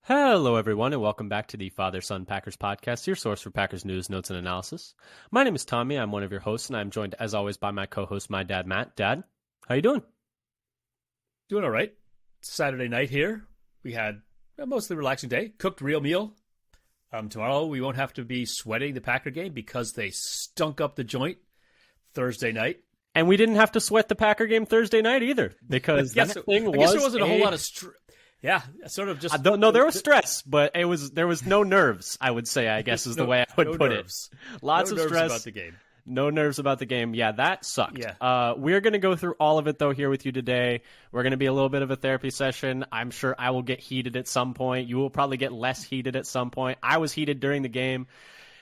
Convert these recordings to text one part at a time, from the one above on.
Hello, everyone, and welcome back to the Father-Son Packers podcast, your source for Packers news, notes, and analysis. My name is Tommy. I'm one of your hosts, and I'm joined, as always, by my co-host, my dad, Matt. Dad, how you doing? Doing all right. Saturday night here. We had a mostly relaxing day. Cooked real meal. Tomorrow we won't have to be sweating the Packer game because they stunk up the joint Thursday night. And we didn't have to sweat the Packer game Thursday night either because I guess there wasn't a whole lot of stress. Yeah, sort of just. No, there was stress, but there was no nerves. I would say, I guess, is the way I would put nerves. It. Lots of stress about the game. No nerves about the game. Yeah, that sucked. Yeah. We're going to go through all of it, though, here with you today. We're going to be a little bit of a therapy session. I'm sure I will get heated at some point. You will probably get less heated at some point. I was heated during the game.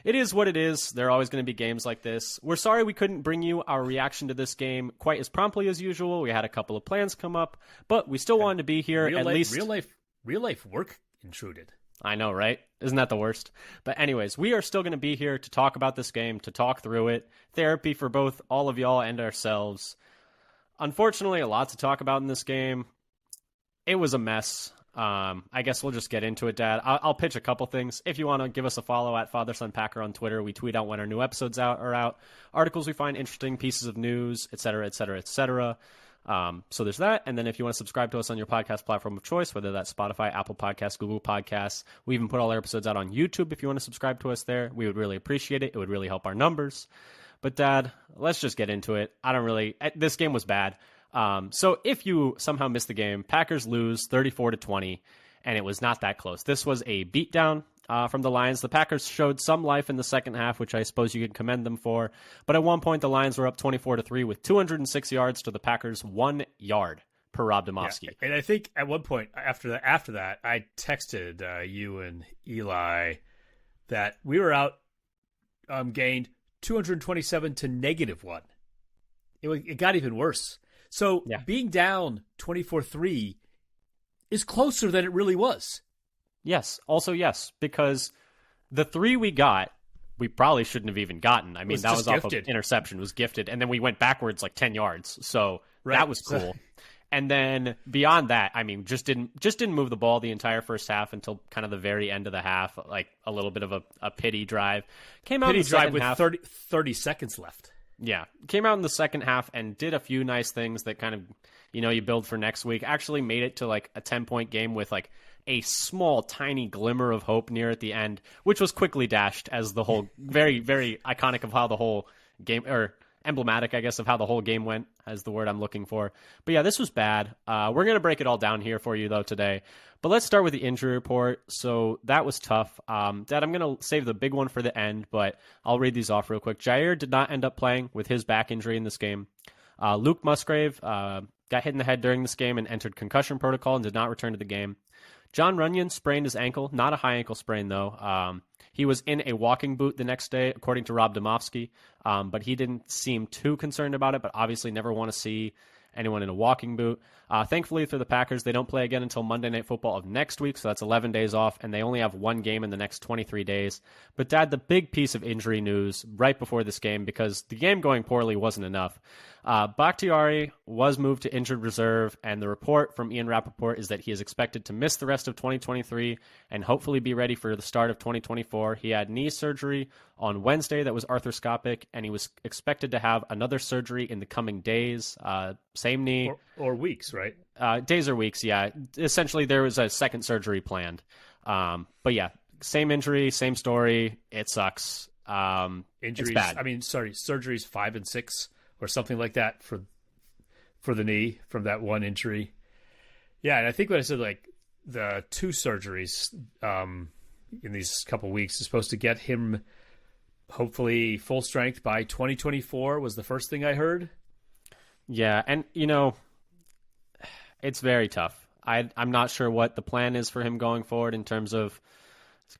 It is what it is. There are always going to be games like this. We're sorry we couldn't bring you our reaction to this game quite as promptly as usual. We had a couple of plans come up, but we still wanted to be here. Real life work intruded. I know, right? Isn't that the worst? But anyways, we are still going to be here to talk about this game, to talk through it. Therapy for both all of y'all and ourselves. Unfortunately, a lot to talk about in this game. It was a mess. I guess we'll just get into it, Dad. I'll pitch a couple things. If you want to give us a follow at FatherSonPacker on Twitter, we tweet out when our new episodes are out, articles we find interesting, pieces of news, etc., etc., etc. So there's that. And then if you want to subscribe to us on your podcast platform of choice, whether that's Spotify, Apple Podcasts, Google Podcasts, we even put all our episodes out on YouTube. If you want to subscribe to us there, we would really appreciate it. It would really help our numbers. But Dad, let's just get into it. This game was bad. So if you somehow missed the game, Packers lose 34-20, and it was not that close. This was a beatdown from the Lions. The Packers showed some life in the second half, which I suppose you could commend them for. But at one point, the Lions were up 24-3 with 206 yards to the Packers' 1 yard per Rob Demovsky. Yeah. And I think at one point after that, I texted you and Eli that we were out gained 227 to -1. It got even worse. So being down 24-3 is closer than it really was. Yes. Also, yes, because the 3 we got, we probably shouldn't have even gotten. I mean, that was off of interception, was gifted, and then we went backwards like 10 yards. So that was cool. And then beyond that, I mean, just didn't move the ball the entire first half until kind of the very end of the half, like a little bit of a pity drive. Came out in the second half with 30 seconds left. Yeah, came out in the second half and did a few nice things that kind of, you build for next week. Actually made it to like a 10-point game with like a small, tiny glimmer of hope near at the end, which was quickly dashed as the whole very, very iconic of how the whole game, or emblematic, I guess, of how the whole game went, is the word I'm looking for. But yeah, this was bad. We're going to break it all down here for you, though, today. But let's start with the injury report. So that was tough. Dad, I'm going to save the big one for the end, but I'll read these off real quick. Jair did not end up playing with his back injury in this game. Luke Musgrave got hit in the head during this game and entered concussion protocol and did not return to the game. John Runyon sprained his ankle, not a high ankle sprain, though. He was in a walking boot the next day, according to Rob Demovsky, but he didn't seem too concerned about it, but obviously never want to see anyone in a walking boot. Thankfully for the Packers, they don't play again until Monday Night Football of next week, so that's 11 days off, and they only have one game in the next 23 days. But Dad, the big piece of injury news right before this game, because the game going poorly wasn't enough. Bakhtiari was moved to injured reserve, and the report from Ian Rappaport is that he is expected to miss the rest of 2023 and hopefully be ready for the start of 2024. He had knee surgery on Wednesday that was arthroscopic, and he was expected to have another surgery in the coming days. Same knee. Or weeks, right? Days or weeks, yeah. Essentially, there was a second surgery planned. But yeah, same injury, same story. It sucks. Injuries, it's bad. Surgeries 5 and 6 or something like that for the knee from that one injury. Yeah, and I think what I said, like the 2 surgeries in these couple weeks is supposed to get him hopefully full strength by 2024 was the first thing I heard. Yeah, and it's very tough. I'm not sure what the plan is for him going forward in terms of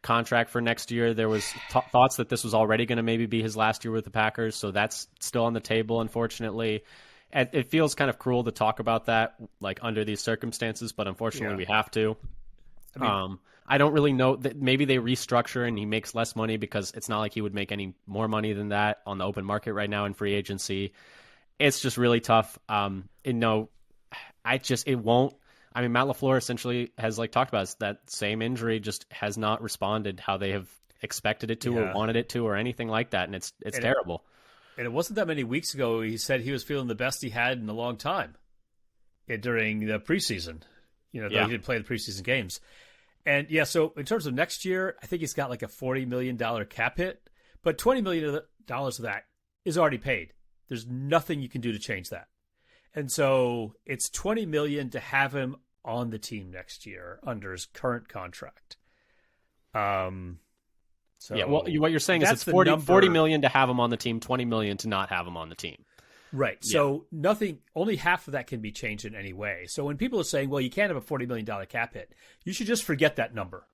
contract for next year. There was thoughts that this was already going to maybe be his last year with the Packers, so that's still on the table, unfortunately. It feels kind of cruel to talk about that like under these circumstances, but unfortunately we have to. I don't really know that maybe they restructure and he makes less money because it's not like he would make any more money than that on the open market right now in free agency. It's just really tough. It won't. I mean, Matt LaFleur essentially has talked about this, that same injury just has not responded how they have expected it to or wanted it to or anything like that, and it's terrible. And it wasn't that many weeks ago he said he was feeling the best he had in a long time during the preseason. Though he didn't play the preseason games. And so in terms of next year, I think he's got like a $40 million cap hit, but $20 million of that is already paid. There's nothing you can do to change that. And so it's $20 million to have him on the team next year under his current contract. So what you're saying is it's $40 million to have him on the team, $20 million to not have him on the team. Right. So only half of that can be changed in any way. So when people are saying, well, you can't have a $40 million cap hit, you should just forget that number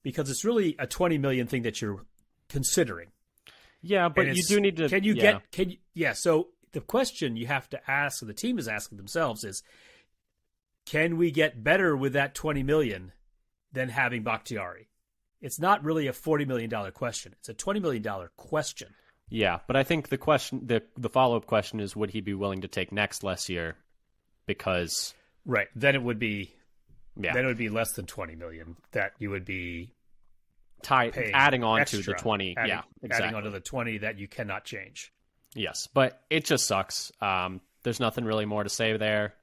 because it's really a $20 million thing that you're considering. Yeah, but you do need to. So the question you have to ask, or the team is asking themselves is, can we get better with that $20 million than having Bakhtiari? It's not really a $40 million question. It's a $20 million question. Yeah, but I think the question, the follow-up question is, would he be willing to take next year? Because then it would be less than $20 million that you would be adding on to the 20. Exactly. Adding on to the 20 that you cannot change. Yes, but it just sucks. There's nothing really more to say there.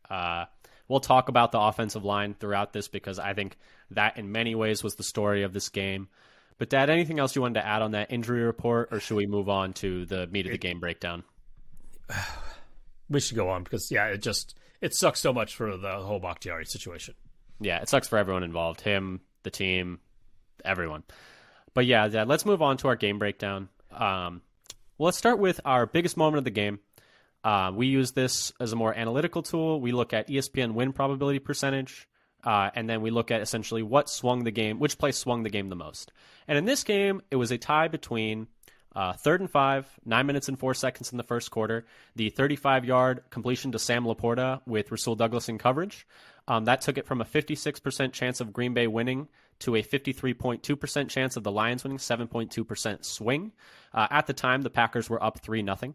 We'll talk about the offensive line throughout this because I think that in many ways was the story of this game. But, Dad, anything else you wanted to add on that injury report, or should we move on to the meat of the game breakdown? We should go on because, it sucks so much for the whole Bakhtiari situation. Yeah, it sucks for everyone involved, him, the team, everyone. But, yeah, Dad, let's move on to our game breakdown. Let's start with our biggest moment of the game. We use this as a more analytical tool. We look at ESPN win probability percentage. And then we look at essentially which play swung the game the most. And in this game, it was a tie between 3rd and 5, 9 minutes and 4 seconds in the first quarter, the 35-yard completion to Sam Laporta with Rasul Douglas in coverage. That took it from a 56% chance of Green Bay winning to a 53.2% chance of the Lions winning, 7.2% swing. At the time, the Packers were up 3-0.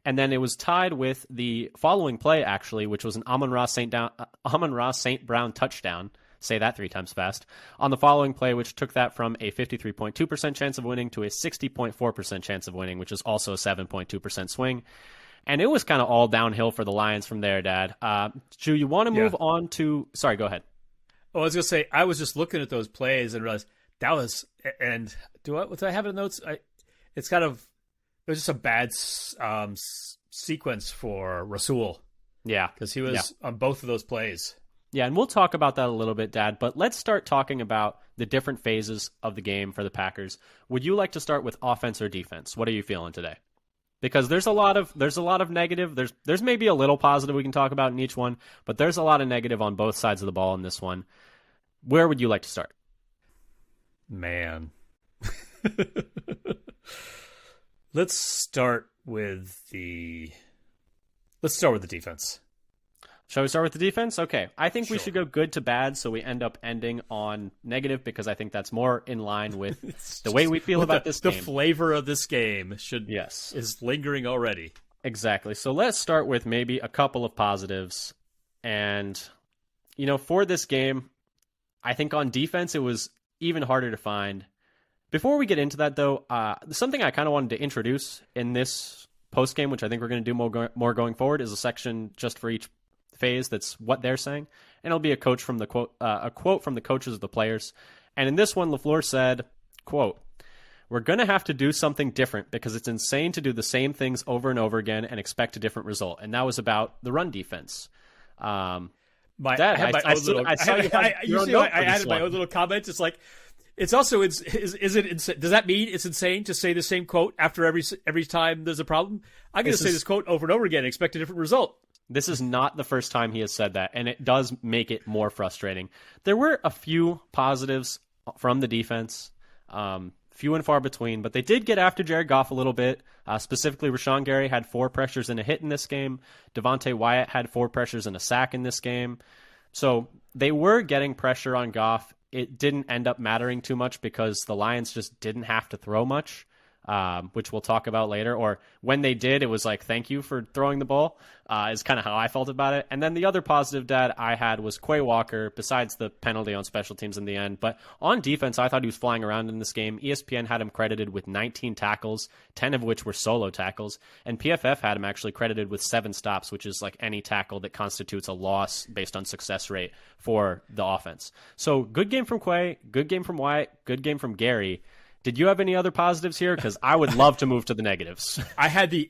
And then it was tied with the following play, actually, which was an Amon-Ra St. Brown touchdown. Say that 3 times fast. On the following play, which took that from a 53.2% chance of winning to a 60.4% chance of winning, which is also a 7.2% swing. And it was kind of all downhill for the Lions from there, Dad. Do you want to move on to... Sorry, go ahead. Oh, I was going to say, I was just looking at those plays and realized that was... And do I have it in notes? It was just a bad sequence for Rasul. Yeah. Because he was on both of those plays. Yeah, and we'll talk about that a little bit, Dad, but let's start talking about the different phases of the game for the Packers. Would you like to start with offense or defense? What are you feeling today? Because there's a lot of negative. There's maybe a little positive we can talk about in each one, but there's a lot of negative on both sides of the ball in this one. Where would you like to start? Man. Let's start with the defense. Shall we start with the defense? Okay. I think we should go good to bad, so we end up ending on negative because I think that's more in line with the way we feel about this game. The flavor of this game is lingering already. Exactly. So let's start with maybe a couple of positives. And, for this game, I think on defense it was even harder to find. Before we get into that, though, something I kind of wanted to introduce in this post-game, which I think we're going to do more going forward, is a section just for each phase that's what they're saying, and it'll be a quote from the coaches of the players. And in this one, LaFleur said, quote, "We're going to have to do something different because it's insane to do the same things over and over again and expect a different result." And that was about the run defense. I added my own little comment. It's like, it's also, is it, does that mean it's insane to say the same quote after every time there's a problem? I'm going to say this quote over and over again and expect a different result. This is not the first time he has said that, and it does make it more frustrating. There were a few positives from the defense, few and far between, but they did get after Jared Goff a little bit. Specifically, Rashawn Gary had 4 pressures and a hit in this game. Devontae Wyatt had 4 pressures and a sack in this game. So they were getting pressure on Goff. It didn't end up mattering too much because the Lions just didn't have to throw much. which we'll talk about later. Or when they did, it was like, thank you for throwing the ball, is kind of how I felt about it. And then the other positive that I had was Quay Walker, besides the penalty on special teams in the end. But on defense, I thought he was flying around in this game. ESPN had him credited with 19 tackles, 10 of which were solo tackles. And PFF had him actually credited with 7 stops, which is like any tackle that constitutes a loss based on success rate for the offense. So good game from Quay, good game from Wyatt, good game from Gary. Did you have any other positives here? Because I would love to move to the negatives. I had Quay.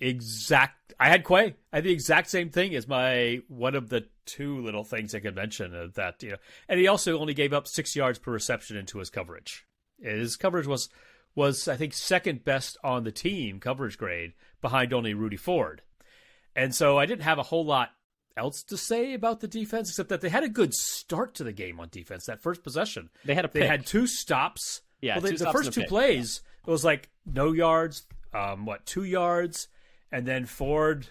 I had the exact same thing as one of the 2 little things I could mention of that, and he also only gave up 6 yards per reception into his coverage. His coverage was I think second best on the team coverage grade, behind only Rudy Ford. And so I didn't have a whole lot else to say about the defense, except that they had a good start to the game on defense. That first possession, they had 2 stops. Yeah, well, the first 2 plays, it was like no yards, 2 yards, and then Ford.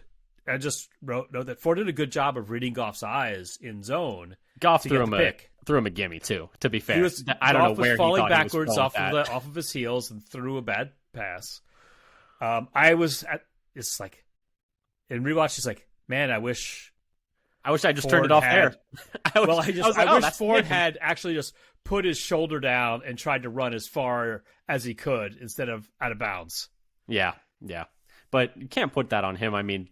I just wrote that Ford did a good job of reading Goff's eyes in zone. Goff threw him a gimme too. To be fair, I don't know where he falling thought backwards he was off of his heels and threw a bad pass. I was it's like in rewatch. It's like, man, I wish I just turned it off there. I wish Ford had actually just put his shoulder down and tried to run as far as he could instead of out of bounds. Yeah. But you can't put that on him. I mean,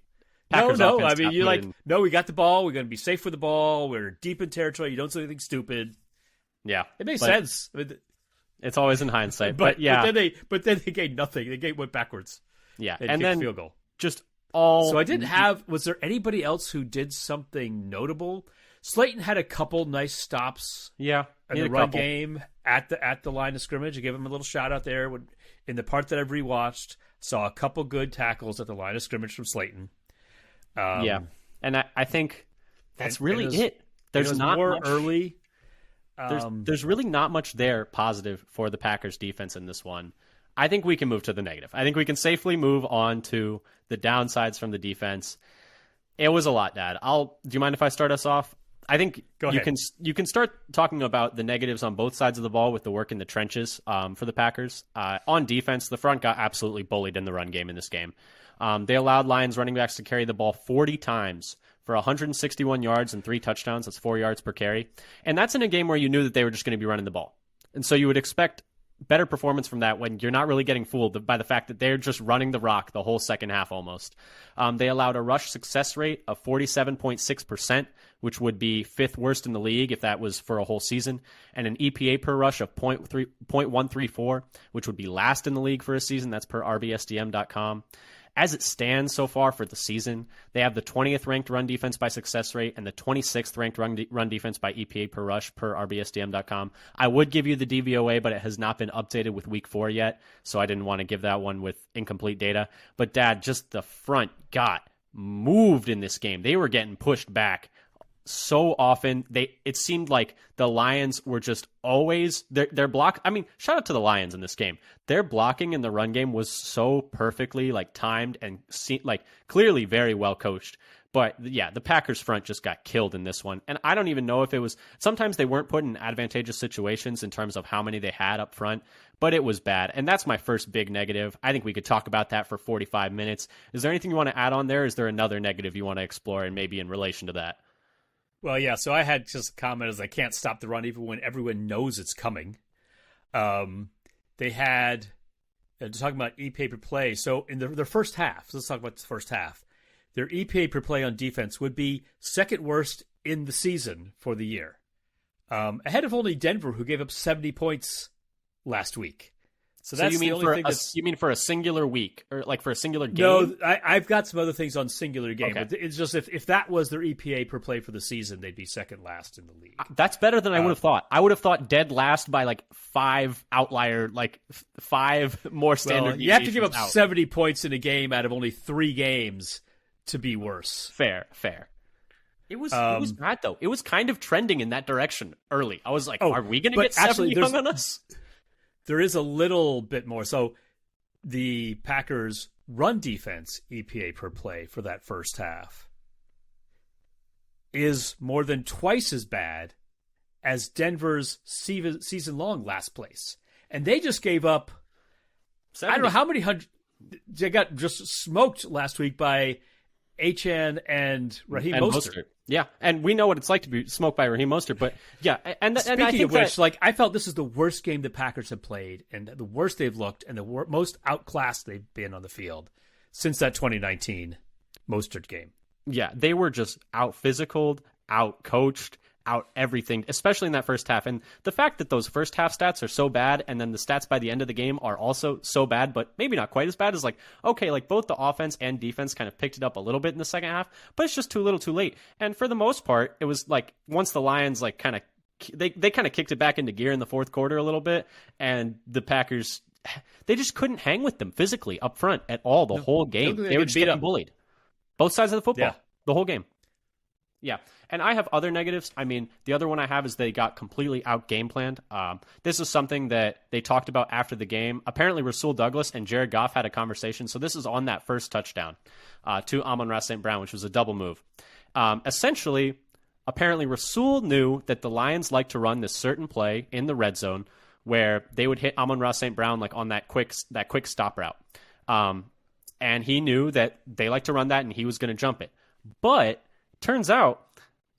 no. I mean, you're like, no, we got the ball. We're going to be safe with the ball. We're deep in territory. You don't do anything stupid. Yeah. It makes sense. I mean, it's always in hindsight. But yeah. But then they gained nothing. They went backwards. Yeah. And then field goal. So I didn't have. Was there anybody else who did something notable? Slayton had a couple nice stops. Yeah, in the run game at the line of scrimmage. I give him a little shout out there. In the part that I've rewatched, saw a couple good tackles at the line of scrimmage from Slayton. Yeah, and I think that's really it. There's not more much, early. There's really not much there positive for the Packers defense in this one. I think we can move to the negative. I think we can safely move on to the downsides from the defense. It was a lot, Dad. Do you mind if I start us off? I think you can start talking about the negatives on both sides of the ball with the work in the trenches for the Packers. On defense, the front got absolutely bullied in the run game in this game. They allowed Lions running backs to carry the ball 40 times for 161 yards and 3 touchdowns. That's 4 yards per carry. And that's in a game where you knew that they were just going to be running the ball. And so you would expect better performance from that when you're not really getting fooled by the fact that they're just running the rock the whole second half almost. They allowed a rush success rate of 47.6%, which would be 5th worst in the league if that was for a whole season, and an EPA per rush of 0.134, which would be last in the league for a season. That's per RBSDM.com. As it stands so far for the season, they have the 20th ranked run defense by success rate and the 26th ranked run defense by EPA per rush per RBSDM.com. I would give you the DVOA, but it has not been updated with week 4 yet, so I didn't want to give that one with incomplete data. But Dad, just the front got moved in this game. They were getting pushed back so often. It seemed like the Lions were just always their block. I mean, shout out to the Lions in this game. Their blocking in the run game was so perfectly timed and clearly very well coached. But yeah, the Packers front just got killed in this one. And I don't even know if it was, sometimes they weren't put in advantageous situations in terms of how many they had up front, but it was bad. And that's my first big negative. I think we could talk about that for 45 minutes. Is there anything you want to add on there? Is there another negative you want to explore and maybe in relation to that? Well, yeah, so I had just a comment as I can't stop the run even when everyone knows it's coming. They had, talking about EPA per play, so in their first half, so let's talk about the first half. Their EPA per play on defense would be 2nd worst in the season for the year. Ahead of only Denver, who gave up 70 points last week. So that's the only thing you mean for a singular week or for a singular game? No, I've got some other things on singular game. Okay. But it's just if that was their EPA per play for the season, they'd be 2nd last in the league. That's better than I would have thought. I would have thought dead last by 5 outlier, 5 more standard. Well, you have to give up 70 points in a game out of only 3 games to be worse. Fair. It was bad though. It was kind of trending in that direction early. I was like, are we going to get 70 hung on us? There is a little bit more. So the Packers' run defense EPA per play for that first half is more than twice as bad as Denver's season-long last place. And they just gave up I don't know how many hundred. They got just smoked last week by Achane and Raheem Mostert. Yeah, and we know what it's like to be smoked by Raheem Mostert. But yeah, and I think of which, like, I felt this is the worst game the Packers have played, and the worst they've looked, and the most outclassed they've been on the field since that 2019 Mostert game. Yeah, they were just out physicaled, out coached, out everything, especially in that first half. And the fact that those first half stats are so bad, and then the stats by the end of the game are also so bad, but maybe not quite as bad, is like, okay, like both the offense and defense kind of picked it up a little bit in the second half, but it's just too little too late. And for the most part, it was like once the Lions like kind of they kind of kicked it back into gear in the fourth quarter a little bit, and the Packers, they just couldn't hang with them physically up front at all the whole game. They were just getting bullied. Both sides of the football, the whole game. Yeah, and I have other negatives. I mean, the other one I have is they got completely out game planned. This is something that they talked about after the game. Apparently, Rasul Douglas and Jared Goff had a conversation. So this is on that first touchdown to Amon-Ra St. Brown, which was a double move. Essentially, apparently Rasul knew that the Lions like to run this certain play in the red zone where they would hit Amon-Ra St. Brown like on that quick stop route. And he knew that they like to run that, and he was going to jump it. But turns out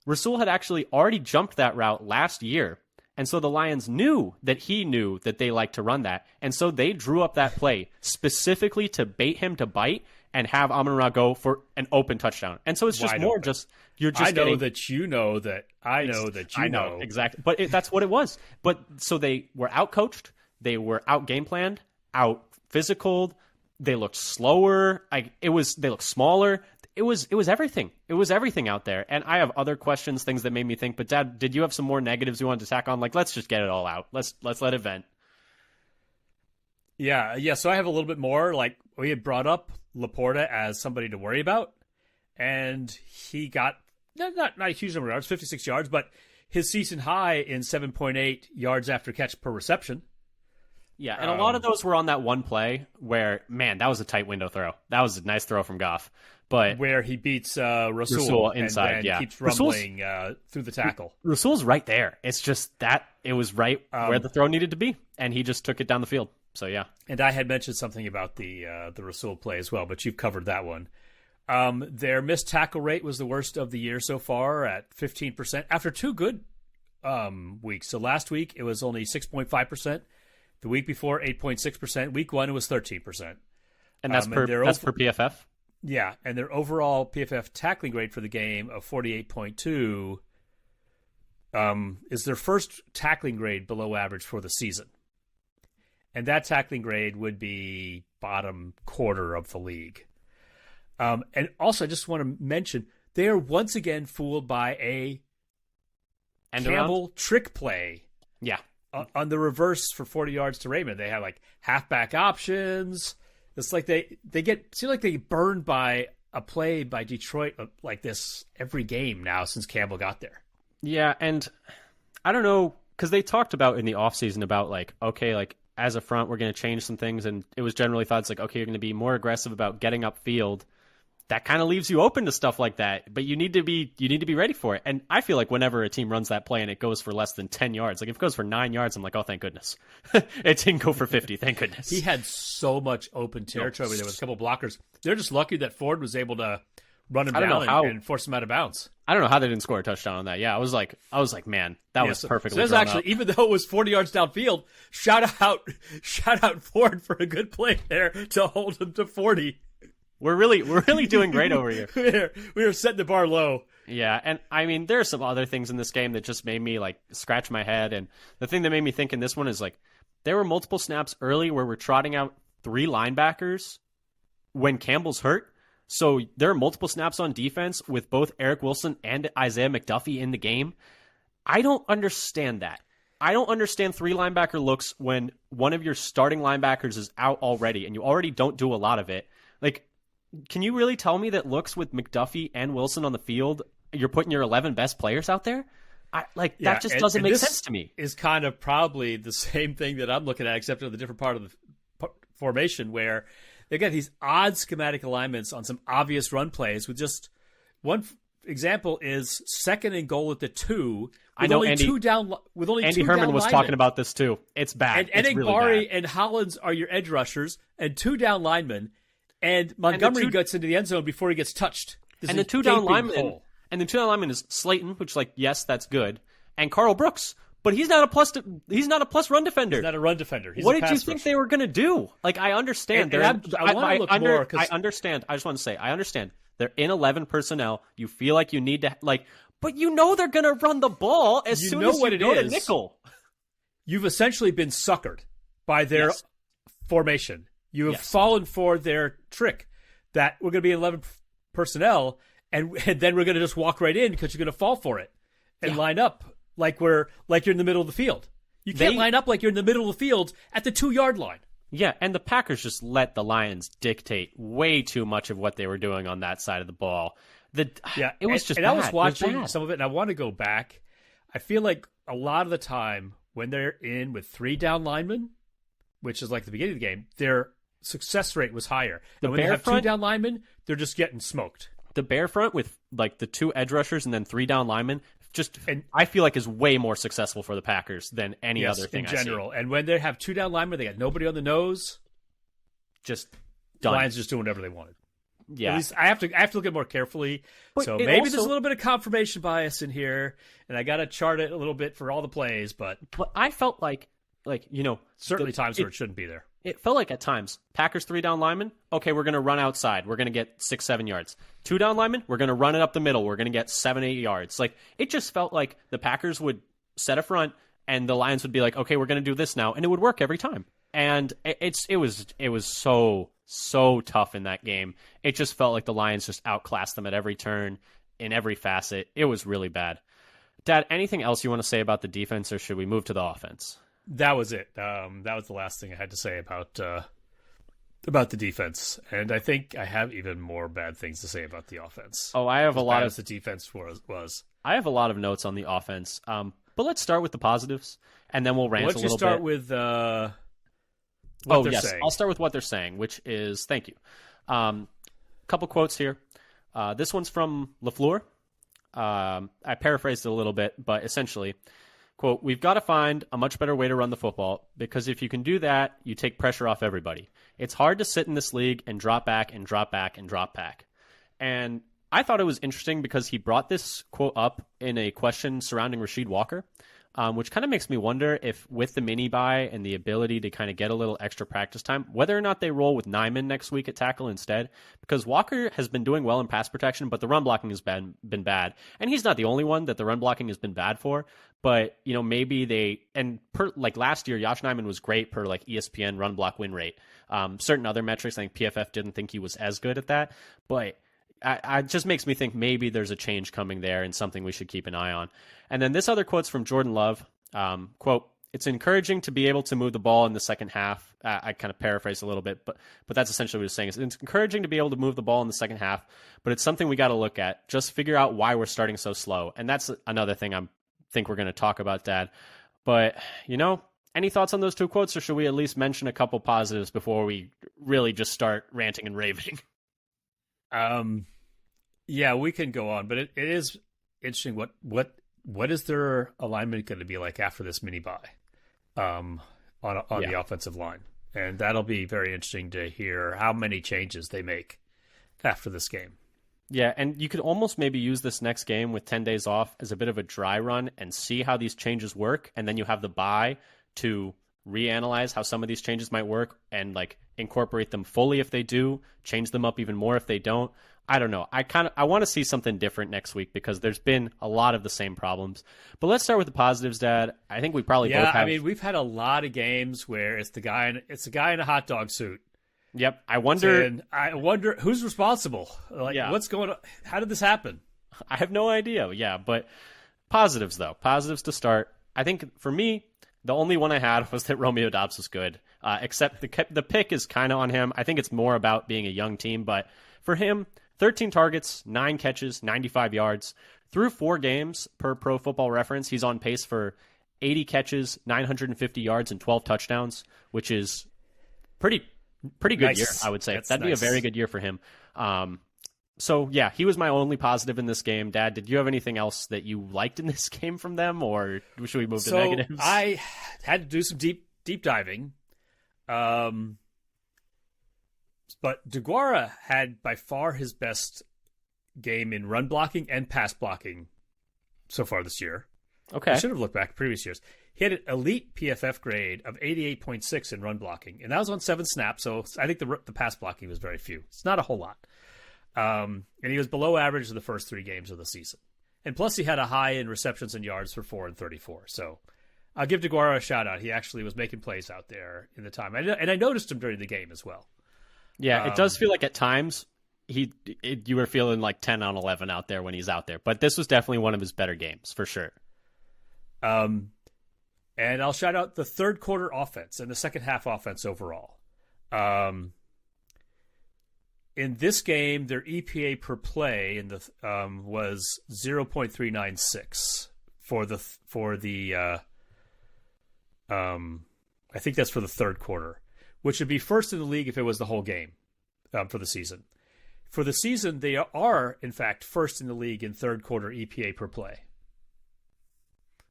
Rasul had actually already jumped that route last year. And so the Lions knew that he knew that they like to run that. And so they drew up that play specifically to bait him to bite and have Amon-Ra go for an open touchdown. And so it's just more just, you're just I know that you know that I know that you know. I know, exactly. But that's what it was. But so they were out-coached. They were out-game planned, out-physicaled. They looked slower. They looked smaller. It was everything. It was everything out there. And I have other questions, things that made me think. But Dad, did you have some more negatives you wanted to tack on? Like, let's just get it all out. Let's let it vent. Yeah. So I have a little bit more. Like, we had brought up Laporta as somebody to worry about, and he got not a huge number of yards, 56 yards, but his season high in 7.8 yards after catch per reception. Yeah, and a lot of those were on that one play where, man, that was a tight window throw. That was a nice throw from Goff. But where he beats Rasul inside, and keeps rumbling through the tackle. Rasul's right there. It's just that it was right where the throw needed to be, and he just took it down the field. So, yeah. And I had mentioned something about the Rasul play as well, but you've covered that one. Their missed tackle rate was the worst of the year so far at 15% after two good weeks. So last week it was only 6.5%. The week before, 8.6%. Week one, it was 13%. And that's per PFF? Yeah, and their overall PFF tackling grade for the game of 48.2 is their first tackling grade below average for the season. And that tackling grade would be bottom quarter of the league. And also, I just want to mention, they are once again fooled by a Campbell trick play. Yeah. On the reverse for 40 yards to Raymond. They have like halfback options. It's like they seem like they get burned by a play by Detroit like this every game now since Campbell got there. Yeah, and I don't know, because they talked about in the offseason about like, okay, like as a front, we're going to change some things. And it was generally thought it's like, okay, you're going to be more aggressive about getting upfield. That kind of leaves you open to stuff like that, but you need to be ready for it. And I feel like whenever a team runs that play and it goes for less than 10 yards, like if it goes for 9 yards, I'm like, oh, thank goodness. It didn't go for 50, thank goodness. He had so much open territory. There was a couple blockers. They're just lucky that Ford was able to run him down and force him out of bounds. I don't know how they didn't score a touchdown on that. Yeah, I was like, man, that was perfectly. So that's actually, even though it was 40 yards downfield, shout out Ford for a good play there to hold him to 40. We're really doing great over here. we are setting the bar low. Yeah, and I mean, there are some other things in this game that just made me like scratch my head. And the thing that made me think in this one is like, there were multiple snaps early where we're trotting out 3 linebackers when Campbell's hurt. So there are multiple snaps on defense with both Eric Wilson and Isaiah McDuffie in the game. I don't understand that. I don't understand 3 linebacker looks when one of your starting linebackers is out already and you already don't do a lot of it. Like, can you really tell me that looks with McDuffie and Wilson on the field, you're putting your 11 best players out there? That just doesn't make sense to me. Is kind of probably the same thing that I'm looking at, except in the different part of the formation where they got these odd schematic alignments on some obvious run plays with just one. example is 2nd and goal at the 2. I know Andy Herman was talking about this too. It's bad. And it's really Enagbari bad. and Hollins are your edge rushers, and 2 down linemen, and Montgomery gets into the end zone before he gets touched. And the 2 down lineman is Slayton, which yes, that's good, and Carl Brooks. But he's not a plus run defender. He's not a run defender. He's what a did you think rusher. they were going to do? I understand. I want to look more. I understand. I just want to say, I understand. They're in 11 personnel. You feel like you need to but you know they're going to run the ball as soon as you go to nickel. You've essentially been suckered by their formation. You have fallen for their trick that we're going to be 11 personnel, and then we're going to just walk right in because you're going to fall for it and line up like you're in the middle of the field. You can't line up like you're in the middle of the field at the 2-yard line. Yeah, and the Packers just let the Lions dictate way too much of what they were doing on that side of the ball. It was just bad. I was watching some of it, and I want to go back. I feel like a lot of the time when they're in with 3 down linemen, which is like the beginning of the game, their success rate was higher. And when they have 2 down linemen, they're just getting smoked. The Bear front with the 2 edge rushers and then 3 down linemen, I feel like is way more successful for the Packers than any other thing in general. And when they have 2 down linemen, they got nobody on the nose. Just the done. Lions just doing whatever they wanted. Yeah, at least I have to look at it more carefully. But so maybe there's a little bit of confirmation bias in here, and I got to chart it a little bit for all the plays. But I felt like certainly times where it shouldn't be there. It felt like at times Packers 3 down linemen. Okay, we're going to run outside. We're going to get 6-7 yards. 2 down linemen. We're going to run it up the middle. We're going to get 7-8 yards. It just felt like the Packers would set a front, and the Lions would be like, okay, we're going to do this now, and it would work every time. And it was so tough in that game. It just felt like the Lions just outclassed them at every turn, in every facet. It was really bad. Dad, anything else you want to say about the defense, or should we move to the offense? That was it. That was the last thing I had to say about the defense, and I think I have even more bad things to say about the offense. Oh, I have a lot of the defense was. I have a lot of notes on the offense, but let's start with the positives, and then we'll rant a little bit. Let's start with what they're saying. I'll start with what they're saying, which is thank you. Couple quotes here. This one's from LaFleur. I paraphrased it a little bit, but essentially, quote, "We've got to find a much better way to run the football, because if you can do that, you take pressure off everybody. It's hard to sit in this league and drop back and drop back and drop back." And I thought it was interesting because he brought this quote up in a question surrounding Rasheed Walker, which kind of makes me wonder if with the mini bye and the ability to kind of get a little extra practice time, whether or not they roll with Nyman next week at tackle instead, because Walker has been doing well in pass protection, but the run blocking has been bad. And he's not the only one that the run blocking has been bad for, but maybe last year, Josh Nyman was great per ESPN run block win rate. Certain other metrics, I think PFF didn't think he was as good at that, but it just makes me think maybe there's a change coming there and something we should keep an eye on. And then this other quote's from Jordan Love. Quote, "It's encouraging to be able to move the ball in the second half." I kind of paraphrased a little bit, but that's essentially what he's saying. It's encouraging to be able to move the ball in the second half, but it's something we got to look at. Just figure out why we're starting so slow. And that's another thing I think we're going to talk about, Dad. But, any thoughts on those 2 quotes, or should we at least mention a couple positives before we really just start ranting and raving? Yeah, we can go on, but it is interesting. What is their alignment going to be like after this mini bye, on the offensive line? And that'll be very interesting to hear how many changes they make after this game. Yeah, and you could almost maybe use this next game with 10 days off as a bit of a dry run and see how these changes work, and then you have the bye to reanalyze how some of these changes might work and incorporate them fully if they do, change them up even more if they don't. I don't know. I want to see something different next week because there's been a lot of the same problems. But let's start with the positives, Dad. I think we probably both have. I mean, we've had a lot of games where it's the guy in a hot dog suit. Yep. I wonder who's responsible. What's going on? How did this happen? I have no idea. Yeah, but positives though. Positives to start. I think for me, the only one I had was that Romeo Doubs was good. Except the pick is kind of on him. I think it's more about being a young team, but for him, 13 targets, 9 catches, 95 yards. Through 4 games per Pro Football Reference, he's on pace for 80 catches, 950 yards, and 12 touchdowns, which is pretty good year, I would say. That'd be a very good year for him. So, yeah, he was my only positive in this game. Dad, did you have anything else that you liked in this game from them, or should we move to negatives? I had to do some deep diving. But DeGuara had by far his best game in run blocking and pass blocking so far this year. Okay. I should have looked back at previous years. He had an elite PFF grade of 88.6 in run blocking, and that was on 7 snaps, so I think the pass blocking was very few. It's not a whole lot. And he was below average in the first 3 games of the season. And plus he had a high in receptions and yards for 4 and 34. So I'll give DeGuara a shout out. He actually was making plays out there in the time. And I noticed him during the game as well. Yeah, it does feel like at times you were feeling like 10 on 11 out there when he's out there. But this was definitely one of his better games, for sure. And I'll shout out the third quarter offense and the second half offense overall. In this game, their EPA per play was 0.396 for the I think that's for the third quarter, which would be first in the league if it was the whole game for the season. For the season, they are in fact first in the league in third quarter EPA per play.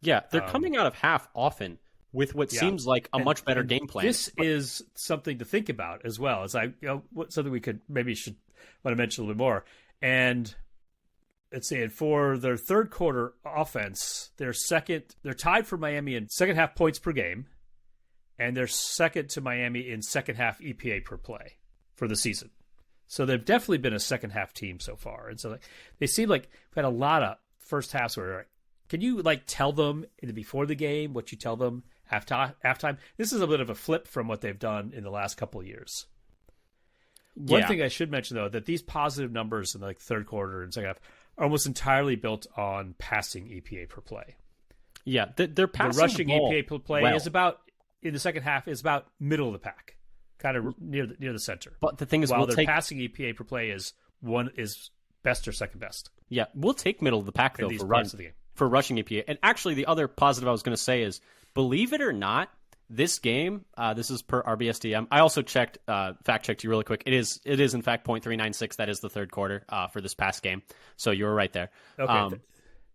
Yeah, they're coming out of half often with what seems like a much better game plan. This is something to think about as well. As something we could should want to mention a little bit more. And let's see, for their third quarter offense, they're tied for Miami in second half points per game, and they're second to Miami in second half EPA per play for the season. So they've definitely been a second half team so far. And so they seem like we've had a lot of first halves where can you tell them before the game what you tell them halftime? This is a bit of a flip from what they've done in the last couple of years. One thing I should mention, though, that these positive numbers in the third quarter and second half are almost entirely built on passing EPA per play. Yeah, they're passing the rushing the ball EPA per play is about in the second half is about middle of the pack, kind of near the center. But the thing is, while their passing EPA per play is best or second best. Yeah, we'll take middle of the pack though for rushing EPA. And actually, the other positive I was going to say is, believe it or not, this game, this is per RBSDM. I also fact-checked you really quick. It is in fact 0.396. That is the third quarter for this past game. So you were right there. Okay.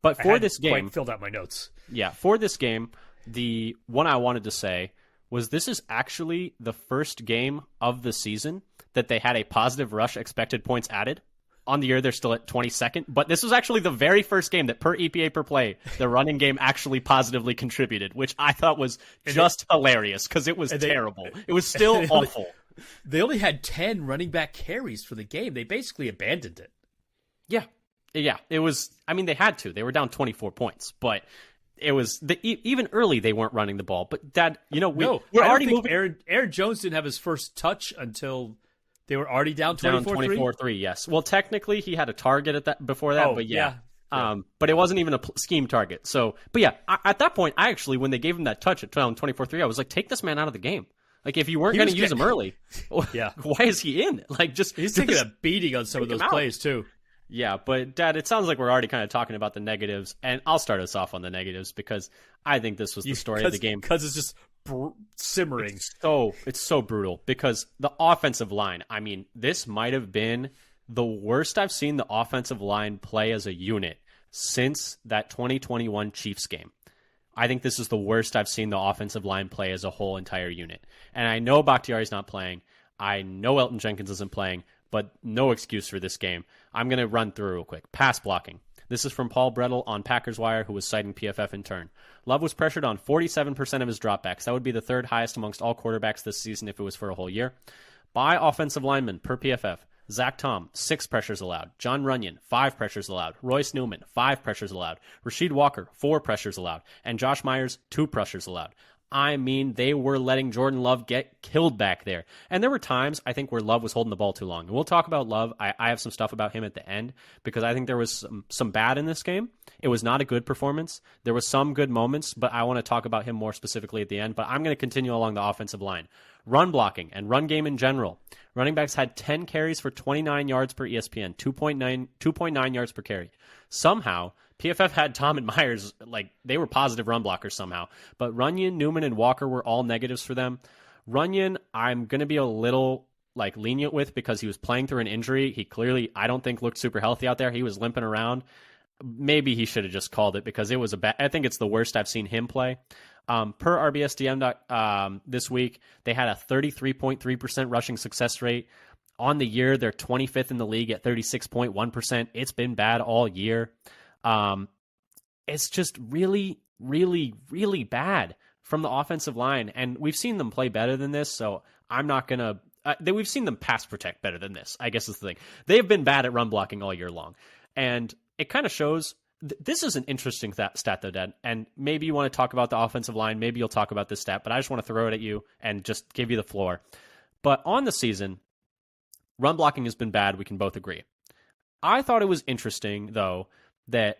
But for this game, quite filled out my notes. Yeah, for this game, the one I wanted to say was this is actually the first game of the season that they had a positive rush expected points added. On the year, they're still at 22nd, but this was actually the very first game that per EPA per play, the running game actually positively contributed, which I thought was just hilarious because it was terrible. It was still awful. They only had 10 running back carries for the game. They basically abandoned it. Yeah. It was. I mean, they had to. They were down 24 points, but it was even early. They weren't running the ball. But Dad, we're already moving. Aaron Jones didn't have his first touch until. They were already down 24-3? Yes. Well, technically, he had a target before that, but yeah. But it wasn't even a scheme target. So, but yeah, at that point, I actually, when they gave him that touch at 24-3, I was like, take this man out of the game. If you weren't going to use him early, why is he in? He's taking a beating on some of those plays too. Yeah, but Dad, it sounds like we're already kind of talking about the negatives, and I'll start us off on the negatives because I think this was the story of the game. Because it's just simmering. It's so brutal because the offensive line, I mean, this might have been the worst I've seen the offensive line play as a unit since that 2021 Chiefs game. I think this is the worst I've seen the offensive line play as a whole entire unit. And I know Bakhtiari's not playing. I know Elton Jenkins isn't playing, but no excuse for this game. I'm going to run through real quick. Pass blocking. This is from Paul Brettel on Packers Wire, who was citing PFF in turn. Love was pressured on 47% of his dropbacks. That would be the third highest amongst all quarterbacks this season if it was for a whole year. By offensive linemen per PFF, Zach Tom, 6 pressures allowed. John Runyon, 5 pressures allowed. Royce Newman, 5 pressures allowed. Rasheed Walker, 4 pressures allowed. And Josh Myers, 2 pressures allowed. I mean, they were letting Jordan Love get killed back there. And there were times, I think, where Love was holding the ball too long. And we'll talk about Love. I have some stuff about him at the end because I think there was some bad in this game. It was not a good performance. There was some good moments, but I want to talk about him more specifically at the end. But I'm going to continue along the offensive line. Run blocking and run game in general. Running backs had 10 carries for 29 yards per ESPN, 2.9 yards per carry. Somehow, PFF had Tom and Myers, they were positive run blockers somehow. But Runyon, Newman, and Walker were all negatives for them. Runyon, I'm going to be a little like lenient with because he was playing through an injury. He clearly, I don't think, looked super healthy out there. He was limping around. Maybe he should have just called it because it was I think it's the worst I've seen him play. Per RBSDM this week, they had a 33.3% rushing success rate. On the year, they're 25th in the league at 36.1%. It's been bad all year. It's just really, really, really bad from the offensive line. And we've seen them play better than this, so I'm not going to... we've seen them pass protect better than this, I guess is the thing. They've been bad at run blocking all year long. And it kind of shows... This is an interesting stat, though, Dad. And maybe you want to talk about the offensive line. Maybe you'll talk about this stat, but I just want to throw it at you and just give you the floor. But on the season, run blocking has been bad. We can both agree. I thought it was interesting, though, that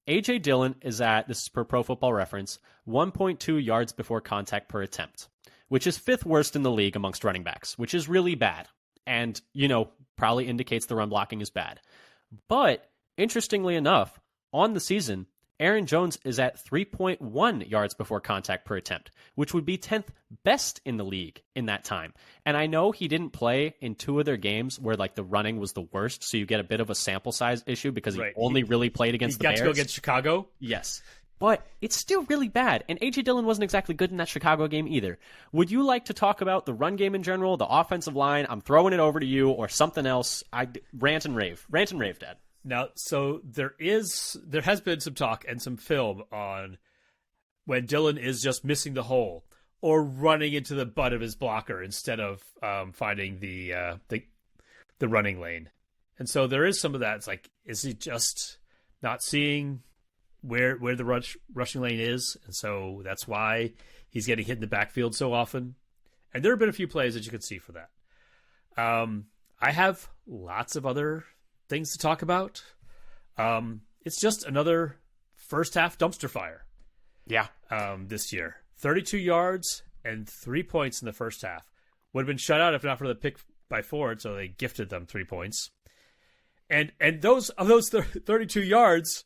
A.J. Dillon is at, this is per Pro Football Reference, 1.2 yards before contact per attempt, which is 5th worst in the league amongst running backs, which is really bad. And, probably indicates the run blocking is bad. But, interestingly enough, on the season, Aaron Jones is at 3.1 yards before contact per attempt, which would be 10th best in the league in that time. And I know he didn't play in 2 of their games where the running was the worst, so you get a bit of a sample size issue because he only really played against the Bears. He got to go against Chicago? Yes. But it's still really bad, and A.J. Dillon wasn't exactly good in that Chicago game either. Would you like to talk about the run game in general, the offensive line? I'm throwing it over to you, or something else. Rant and rave. Rant and rave, Dad. Now, so there has been some talk and some film on when Dillon is just missing the hole or running into the butt of his blocker instead of finding the running lane. And so there is some of that. It's like, is he just not seeing where the rushing lane is? And so that's why he's getting hit in the backfield so often. And there have been a few plays that you could see for that. I have lots of other things to talk about. It's just another first half dumpster fire. Yeah. This year, 32 yards and 3 points in the first half. Would have been shut out if not for the pick by Ford, so they gifted them 3 points. And those 32 yards,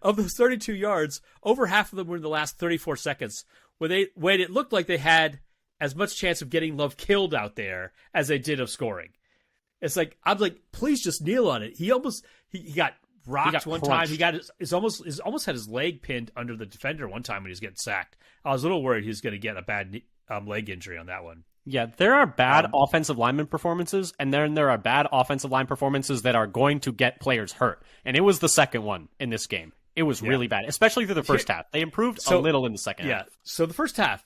over half of them were in the last 34 seconds, when it looked like they had as much chance of getting Love killed out there as they did of scoring. It's like, I'm like, please just kneel on it. He got rocked one time. He got almost had his leg pinned under the defender one time when he was getting sacked. I was a little worried he was going to get a bad leg injury on that one. Yeah, there are bad offensive lineman performances, and then there are bad offensive line performances that are going to get players hurt. And it was the second one in this game. It was really bad, especially through the first half. They improved a little in the second half. So the first half,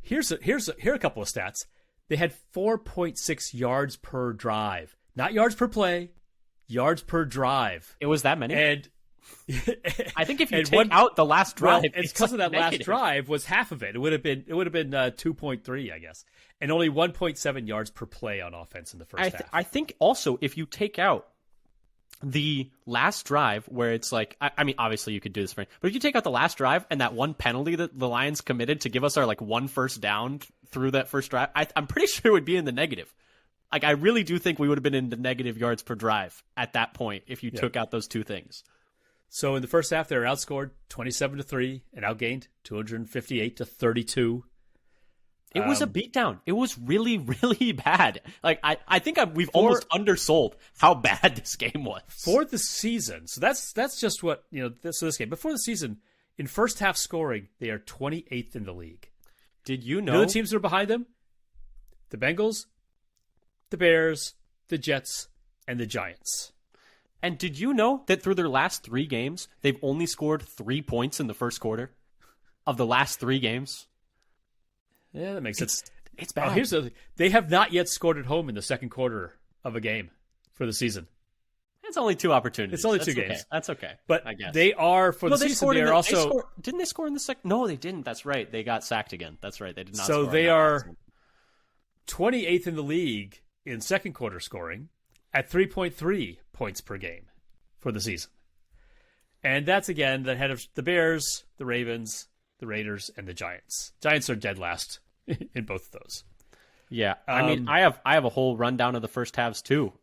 here are a couple of stats. They had 4.6 yards per drive. Not yards per play, yards per drive. It was that many? And I think if you take out the last drive, it's because of that last drive was half of it. It would have been 2.3, I guess. And only 1.7 yards per play on offense in the first half. I think also if you take out the last drive where it's like, I mean, obviously you could do this, but if you take out the last drive and that one penalty that the Lions committed to give us our one first down through that first drive, I'm pretty sure it would be in the negative. I really do think we would have been in the negative yards per drive at that point if you took out those two things. So in the first half, they were outscored 27-3 and outgained 258-32. It was a beatdown. It was really, really bad. I think we've almost undersold how bad this game was for the season. So that's just what this game. Before the season, in first half scoring, they are 28th in the league. Did you know the teams that are behind them? The Bengals, the Bears, the Jets, and the Giants. And did you know that through their last 3 games, they've only scored 3 points in the first quarter of the last 3 games? Yeah, that makes sense. It's bad. Here's the thing. They have not yet scored at home in the second quarter of a game for the season. It's only 2 opportunities. It's only 2 games. Okay. That's okay. But I guess. They are, for the season, they are also... Didn't they score in the second? No, they didn't. That's right. They got sacked again. That's right. They did not score. So they are 28th in the league in second quarter scoring at 3.3 points per game for the season. And that's, again, the head of the Bears, the Ravens, the Raiders, and the Giants. Giants are dead last in both of those. Yeah, I mean, I have a whole rundown of the first halves too.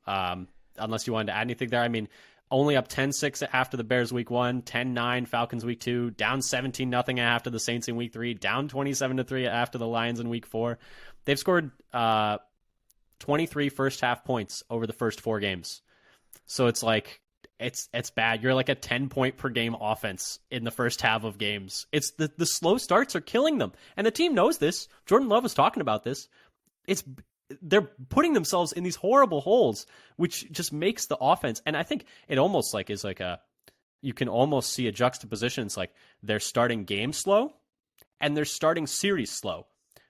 Unless you wanted to add anything there. I mean, only up 10-6 after the Bears week 1, 10-9 Falcons week 2, down 17-0 after the Saints in week 3, down 27-3 after the Lions in week 4. They've scored 23 first half points over the first 4 games. So it's like it's bad. You're like a 10-point per game offense in the first half of games. It's the slow starts are killing them. And the team knows this. Jordan Love was talking about this. They're putting themselves in these horrible holes, which just makes the offense. And I think it almost like is like you can almost see a juxtaposition. It's like they're starting games slow and they're starting series slow.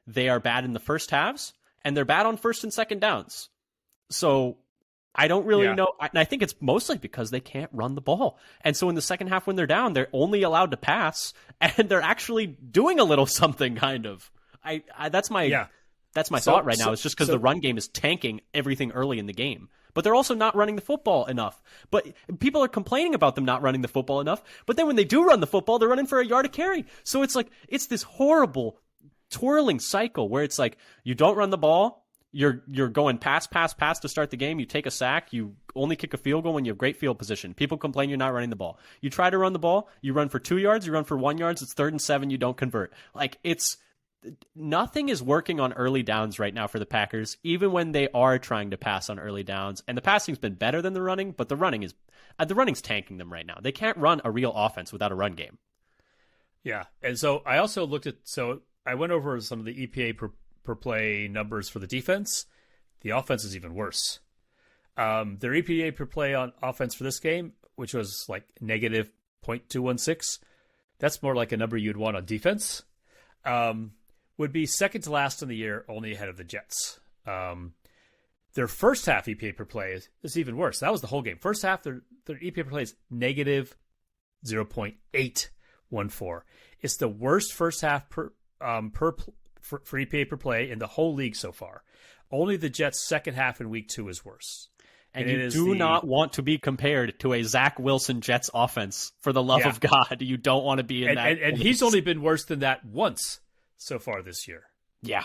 They are bad in the first halves and they're bad on first and second downs. So I don't really know. And I think it's mostly because they can't run the ball. And so in the second half when they're down, they're only allowed to pass and they're actually doing a little something kind of. That's my thought right now. It's just because the run game is tanking everything early in the game. But they're also not running the football enough. But people are complaining about them not running the football enough. But then when they do run the football, they're running for a yard a carry. So it's like it's this horrible twirling cycle where it's like you don't run the ball, you're going pass to start the game, you take a sack, you only kick a field goal when you have great field position. People complain you're not running the ball. You try to run the ball, you run for 2 yards, you run for 1 yard, it's 3rd and 7, you don't convert. Like nothing is working on early downs right now for the Packers, even when they are trying to pass on early downs. And the passing's been better than the running, but the running's tanking them right now. They can't run a real offense without a run game. Yeah, and so I also I went over some of the EPA per play numbers for the defense. The offense is even worse. Their EPA per play on offense for this game, which was like negative 0.216, that's more like a number you'd want on defense. Would be second to last in the year, only ahead of the Jets. Their first half EPA per play is even worse. That was the whole game. First half, their EPA per play is negative 0.814. It's the worst first half for EPA per play in the whole league so far. Only the Jets' second half in week 2 is worse. And you do not want to be compared to a Zach Wilson Jets offense. For the love of God, you don't want to be in that. And he's only been worse than that once so far this year. Yeah.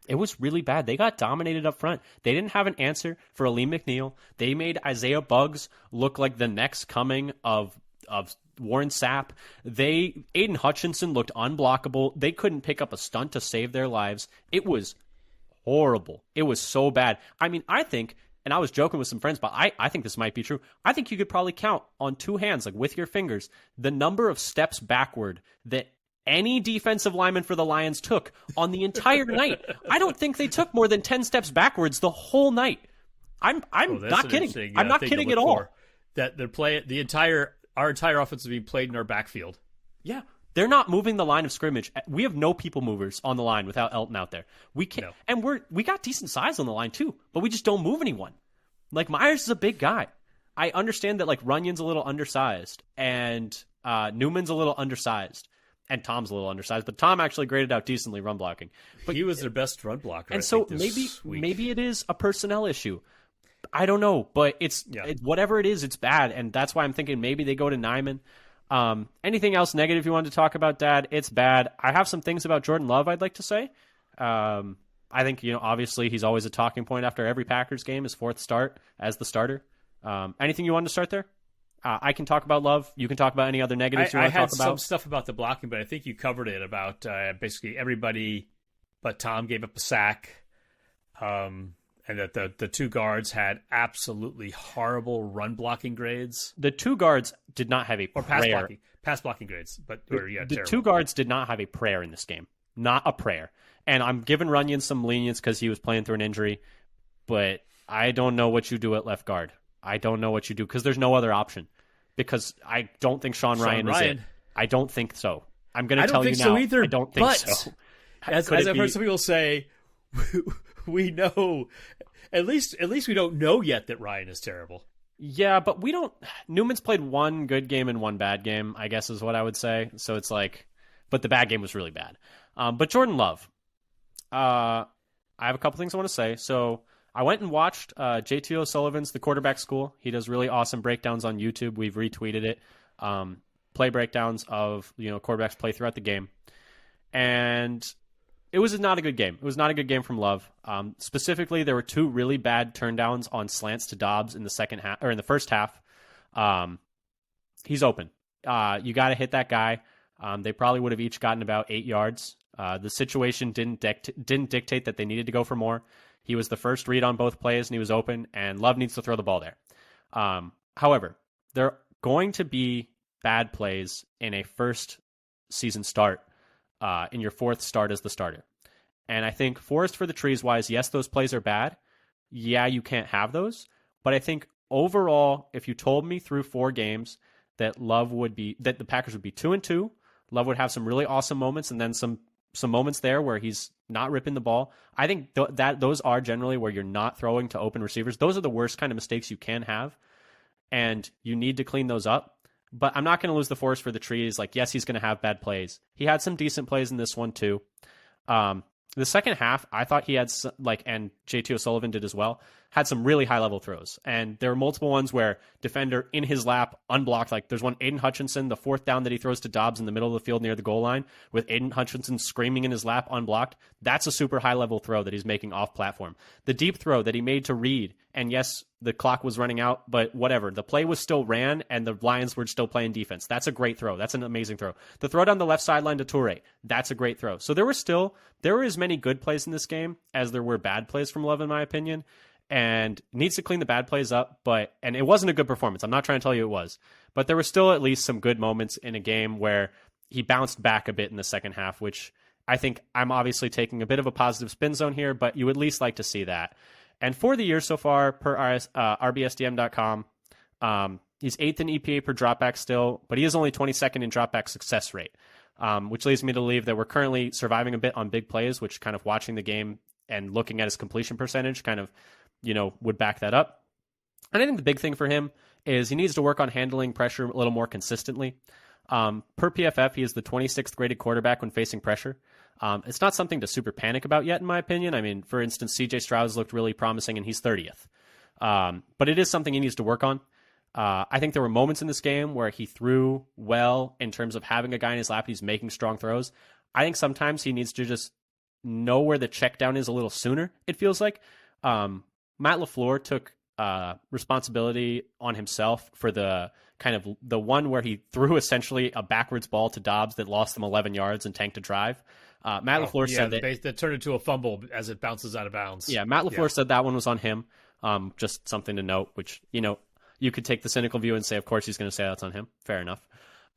It was really bad. They got dominated up front. They didn't have an answer for Aleem McNeil. They made Isaiah Buggs look like the next coming of Warren Sapp. Aiden Hutchinson looked unblockable. They couldn't pick up a stunt to save their lives. It was horrible. It was so bad. I mean, I think, and I was joking with some friends, but I think this might be true. I think you could probably count on 2 hands, like with your fingers, the number of steps backward that any defensive lineman for the Lions took on the entire night. I don't think they took more than 10 steps backwards the whole night. I'm not kidding. I'm not kidding at all. That our entire offense is being played in our backfield. Yeah. They're not moving the line of scrimmage. We have no people movers on the line without Elton out there. We can't, no. And we got decent size on the line too, but we just don't move anyone. Like Myers is a big guy. I understand that like Runyon's a little undersized and Newman's a little undersized and Tom's a little undersized, but Tom actually graded out decently run blocking. But he was their best run blocker. And so maybe it is a personnel issue. I don't know, but whatever it is, it's bad, and that's why I'm thinking maybe they go to Nyman. Anything else negative you wanted to talk about, Dad? It's bad. I have some things about Jordan Love I'd like to say. I think, obviously he's always a talking point after every Packers game, his 4th start as the starter. Anything you wanted to start there? I can talk about Love. You can talk about any other negatives you want to talk about. I had some stuff about the blocking, but I think you covered it about basically everybody but Tom gave up a sack. And that the 2 guards had absolutely horrible run blocking grades. The 2 guards did not have a prayer. Pass blocking grades, but the 2 guards did not have a prayer in this game. Not a prayer. And I'm giving Runyon some lenience because he was playing through an injury, but I don't know what you do at left guard. I don't know what you do because there's no other option. Because I don't think Sean Ryan is it. I don't think so. I'm going to tell you now. So either, I don't think so. As I've heard some people say, we know, at least we don't know yet that Ryan is terrible. Yeah, but we don't. Newman's played 1 good game and 1 bad game, I guess is what I would say. So it's like, but the bad game was really bad. But Jordan Love, I have a couple things I want to say. So I went and watched JT O'Sullivan's The Quarterback School. He does really awesome breakdowns on YouTube. We've retweeted it. Play breakdowns of quarterbacks play throughout the game, and it was not a good game. It was not a good game from Love. Specifically, there were 2 really bad turndowns on slants to Dobbs in the second half or in the first half. He's open. You got to hit that guy. They probably would have each gotten about 8 yards. The situation didn't dictate that they needed to go for more. He was the first read on both plays, and he was open, and Love needs to throw the ball there. However, there are going to be bad plays in a first season start, in your fourth start as the starter. And I think forest for the trees wise, yes, those plays are bad. Yeah, you can't have those. But I think overall, if you told me through 4 games that the Packers would be 2-2, Love would have some really awesome moments, and then some moments there where he's not ripping the ball. I think that those are generally where you're not throwing to open receivers. Those are the worst kind of mistakes you can have, and you need to clean those up. But I'm not going to lose the forest for the trees. Like, yes, he's going to have bad plays. He had some decent plays in this one too. The second half, I thought he had, and JT O'Sullivan did as well, had some really high-level throws. And there were multiple ones where defender in his lap, unblocked. Like, there's one, Aiden Hutchinson, the 4th down that he throws to Dobbs in the middle of the field near the goal line, with Aiden Hutchinson screaming in his lap, unblocked. That's a super high-level throw that he's making off-platform. The deep throw that he made to Reed, and yes, the clock was running out, but whatever. The play was still ran, and the Lions were still playing defense. That's a great throw. That's an amazing throw. The throw down the left sideline to Toure, that's a great throw. So there were as many good plays in this game as there were bad plays from Love, in my opinion, and needs to clean the bad plays up. And it wasn't a good performance. I'm not trying to tell you it was, but there were still at least some good moments in a game where he bounced back a bit in the second half, which I think I'm obviously taking a bit of a positive spin zone here, but you would at least like to see that. And for the year so far, per RBSDM.com, he's 8th in EPA per dropback still, but he is only 22nd in dropback success rate, which leads me to believe that we're currently surviving a bit on big plays, which kind of watching the game and looking at his completion percentage kind of, would back that up. And I think the big thing for him is he needs to work on handling pressure a little more consistently. Per PFF, he is the 26th graded quarterback when facing pressure. It's not something to super panic about yet, in my opinion. I mean, for instance, CJ Stroud's looked really promising, and he's 30th. But it is something he needs to work on. I think there were moments in this game where he threw well in terms of having a guy in his lap. He's making strong throws. I think sometimes he needs to just know where the check down is a little sooner, it feels like. Matt LaFleur took responsibility on himself for the kind of the one where he threw essentially a backwards ball to Dobbs that lost them 11 yards and tanked a drive. Matt LaFleur said that turned into a fumble as it bounces out of bounds. Yeah, Matt LaFleur said that one was on him. Just something to note, which, you could take the cynical view and say, of course, he's going to say that's on him. Fair enough.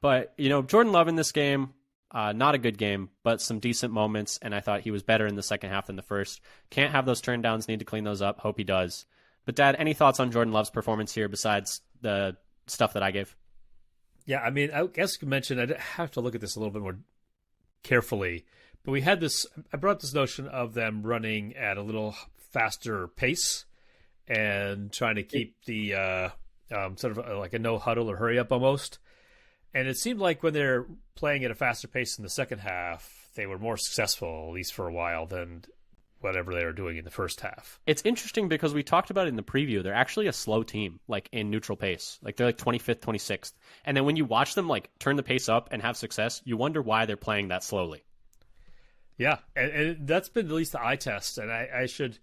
But, Jordan Love in this game, not a good game, but some decent moments, and I thought he was better in the second half than the first. Can't have those turndowns, need to clean those up. Hope he does. But, Dad, any thoughts on Jordan Love's performance here besides the stuff that I gave? Yeah, I mean, I guess you mentioned, I have to look at this a little bit more carefully, but we had this, I brought this notion of them running at a little faster pace and trying to keep the sort of like a no huddle or hurry up almost. And it seemed like when they're playing at a faster pace in the second half, they were more successful, at least for a while, than whatever they were doing in the first half. It's interesting because we talked about it in the preview. They're actually a slow team, like in neutral pace. Like they're like 25th, 26th. And then when you watch them like turn the pace up and have success, you wonder why they're playing that slowly. Yeah, and that's been at least the eye test. And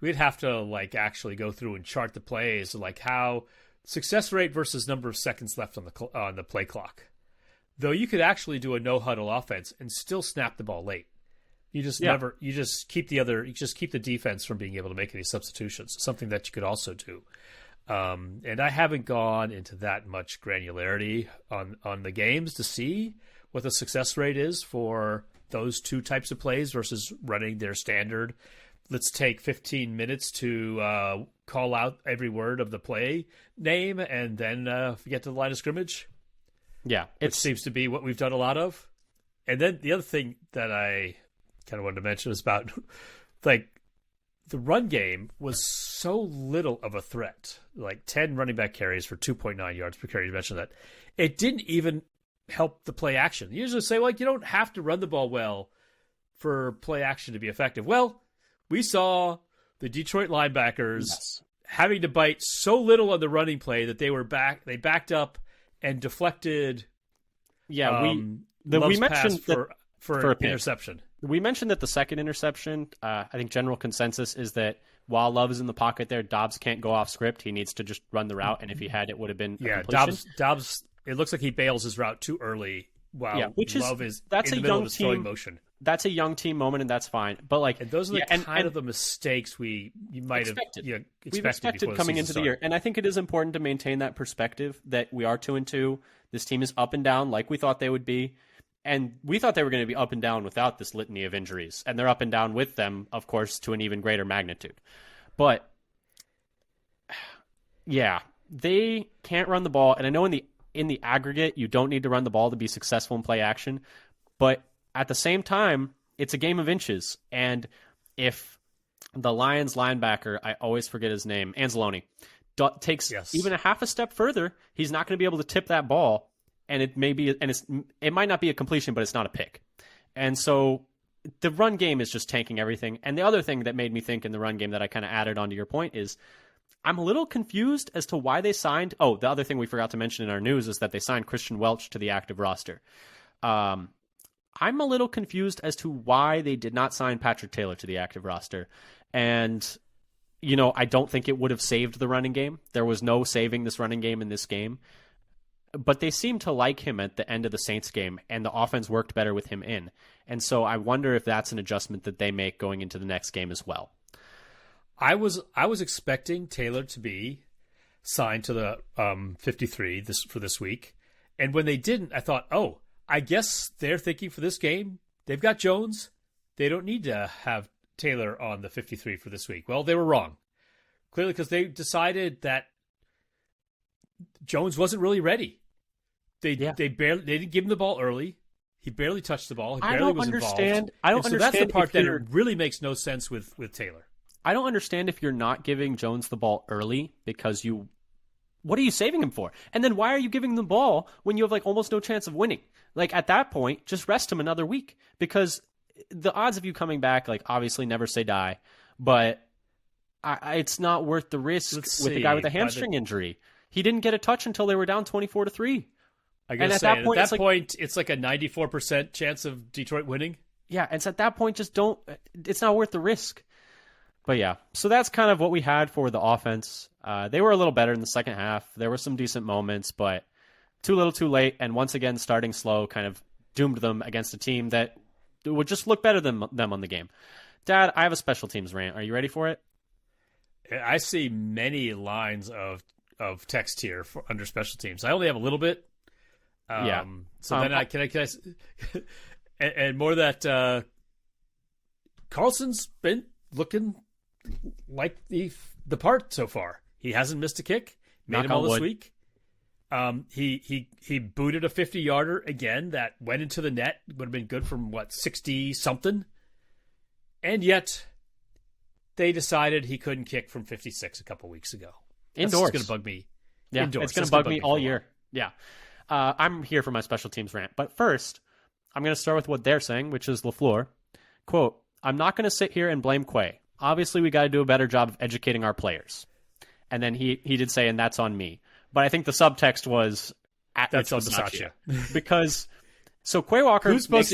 we'd have to like actually go through and chart the plays, like how success rate versus number of seconds left on the play clock. Though you could actually do a no huddle offense and still snap the ball late. You just keep the defense from being able to make any substitutions, something that you could also do. And I haven't gone into that much granularity on the games to see what the success rate is for those two types of plays versus running their standard. Let's take 15 minutes to call out every word of the play name and then get to the line of scrimmage. Yeah. Which seems to be what we've done a lot of. And then the other thing that I kind of wanted to mention is about like the run game was so little of a threat, like 10 running back carries for 2.9 yards per carry. You mentioned that. It didn't even help the play action. You usually say, like, you don't have to run the ball well for play action to be effective. Well, we saw the Detroit linebackers having to bite so little on the running play that they backed up and deflected. Yeah, we mentioned for an interception. We mentioned that the second interception, I think general consensus is that while Love is in the pocket there, Dobbs can't go off script. He needs to just run the route, and if he had, it would have been a completion. Dobbs. It looks like he bails his route too early while Love is that's in the middle of his throwing motion. that's a young team moment, and that's fine. But like, and those are the kind of the mistakes you might expected. have We've expected coming into the year, and I think it is important to maintain that perspective that we are 2-2. This team is up and down, like we thought they would be, and we thought they were going to be up and down without this litany of injuries, and they're up and down with them, of course, to an even greater magnitude. But yeah, they can't run the ball, and I know in the aggregate, you don't need to run the ball to be successful in play action, but at the same time, it's a game of inches. And if the Lions linebacker, I always forget his name, Anzalone, takes even a half a step further, he's not going to be able to tip that ball. And it might not be a completion, but it's not a pick. And so the run game is just tanking everything. And the other thing that made me think in the run game that I kind of added onto your point is I'm a little confused as to why they signed. Oh, the other thing we forgot to mention in our news is that they signed Christian Welch to the active roster. I'm a little confused as to why they did not sign Patrick Taylor to the active roster. And, I don't think it would have saved the running game. There was no saving this running game in this game. But they seemed to like him at the end of the Saints game, and the offense worked better with him in. And so I wonder if that's an adjustment that they make going into the next game as well. I was expecting Taylor to be signed to the 53 for this week. And when they didn't, I thought, oh, I guess they're thinking for this game, they've got Jones. They don't need to have Taylor on the 53 for this week. Well, they were wrong. Clearly, because they decided that Jones wasn't really ready. They didn't give him the ball early. He barely touched the ball. He barely was involved. I don't understand. So that's the part that it really makes no sense with Taylor. I don't understand if you're not giving Jones the ball early because what are you saving him for? And then why are you giving the ball when you have like almost no chance of winning? Like at that point, just rest him another week because the odds of you coming back, like obviously never say die, but it's not worth the risk with the guy with a hamstring injury. He didn't get a touch until they were down 24-3. I gotta say, at that point, it's like a 94% chance of Detroit winning. Yeah, and so at that point, it's not worth the risk. But yeah, so that's kind of what we had for the offense. They were a little better in the second half. There were some decent moments, but too little too late. And once again, starting slow kind of doomed them against a team that would just look better than them on the game. Dad, I have a special teams rant. Are you ready for it? I see many lines of text here under special teams. I only have a little bit. Yeah. So then can I and more that Carlson's been looking like the part so far. He hasn't missed a kick. Made him all this week. He booted a 50-yarder again that went into the net. Would have been good from 60 something. And yet they decided he couldn't kick from 56 a couple weeks ago. Indoors. It's going to bug me. Yeah, Indoors. It's going to bug me all year. Yeah. I'm here for my special teams rant. But first, I'm going to start with what they're saying, which is LaFleur. Quote, I'm not going to sit here and blame Quay. Obviously, we got to do a better job of educating our players. And then he did say, and that's on me. But I think the subtext was, that's on Bisaccia. Because, so Quay Walker... Who's supposed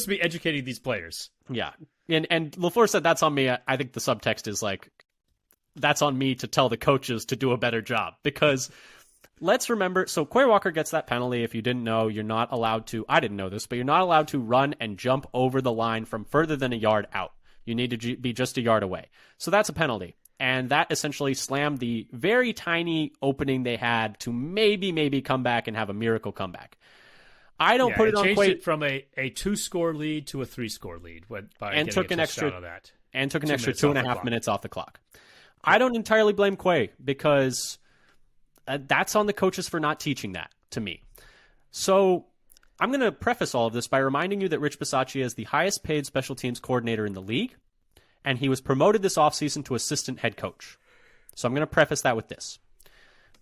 to be educating these players? Yeah. And LaFleur said, that's on me. I think the subtext is like, that's on me to tell the coaches to do a better job. Because... let's remember, so Quay Walker gets that penalty. If you didn't know, you're not allowed to, I didn't know this, but you're not allowed to run and jump over the line from further than a yard out. You need to be just a yard away. So that's a penalty. And that essentially slammed the very tiny opening they had to maybe come back and have a miracle comeback. I don't put it on Quay. Changed it from a 2-score lead to a 3-score lead by took an extra on that. And took an extra 2.5 minutes off the clock. I don't entirely blame Quay because... that's on the coaches for not teaching that to me. So I'm going to preface all of this by reminding you that Rich Bisaccia is the highest paid special teams coordinator in the league, and he was promoted this offseason to assistant head coach. So I'm going to preface that with this.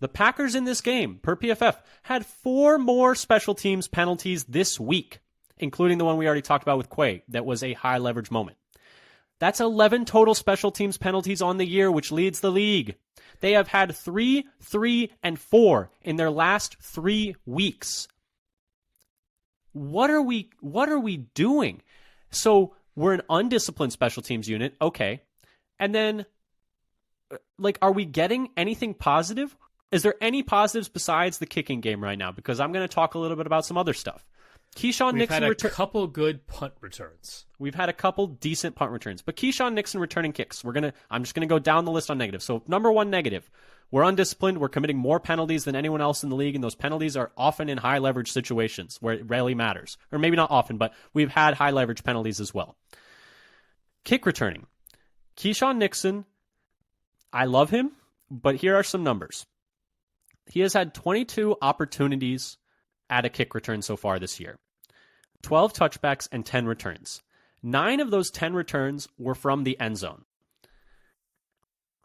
The Packers in this game, per PFF, had 4 more special teams penalties this week, including the one we already talked about with Quay that was a high leverage moment. That's 11 total special teams penalties on the year, which leads the league. They have had 3, 3, and 4 in their last 3 weeks. What are we doing? So we're an undisciplined special teams unit, okay. And then, are we getting anything positive? Is there any positives besides the kicking game right now? Because I'm going to talk a little bit about some other stuff. Keyshawn We've Nixon had a couple good punt returns. We've had a couple decent punt returns, but Keyshawn Nixon returning kicks. I'm just gonna go down the list on negative. So number one negative, we're undisciplined. We're committing more penalties than anyone else in the league, and those penalties are often in high leverage situations where it rarely matters, or maybe not often, but we've had high leverage penalties as well. Kick returning, Keyshawn Nixon. I love him, but here are some numbers. He has had 22 opportunities at a kick return so far this year. 12 touchbacks and 10 returns. 9 of those 10 returns were from the end zone.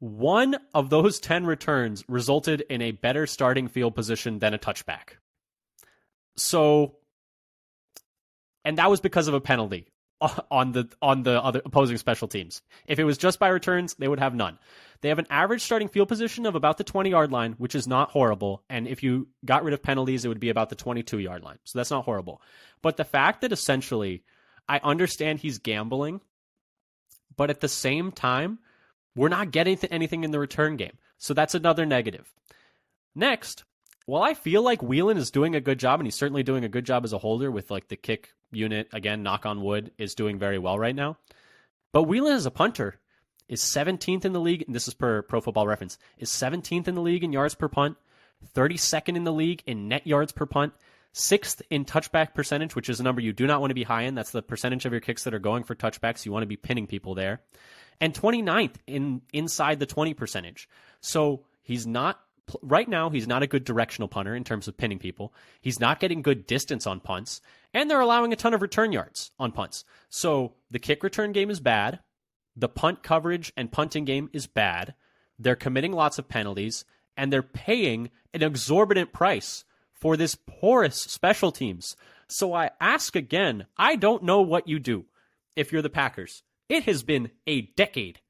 1 of those 10 returns resulted in a better starting field position than a touchback. So, and that was because of a penalty on the other opposing special teams. If it was just by returns, they would have none. They have an average starting field position of about the 20-yard line, which is not horrible. And if you got rid of penalties, it would be about the 22-yard line. So that's not horrible. But the fact that essentially, I understand he's gambling, but at the same time, we're not getting anything in the return game. So that's another negative. Next, while I feel like Whelan is doing a good job, and he's certainly doing a good job as a holder with like the kick unit, again, knock on wood, is doing very well right now. But Whelan as a punter is 17th in the league, and this is per Pro Football Reference, is 17th in the league in yards per punt, 32nd in the league in net yards per punt, 6th in touchback percentage, which is a number you do not want to be high in. That's the percentage of your kicks that are going for touchbacks. You want to be pinning people there. And 29th in inside the 20 percentage. So he's not, right now, he's not a good directional punter in terms of pinning people. He's not getting good distance on punts, and they're allowing a ton of return yards on punts. So the kick return game is bad. The punt coverage and punting game is bad. They're committing lots of penalties, and they're paying an exorbitant price for this porous special teams. So I ask again, I don't know what you do if you're the Packers. It has been a decade,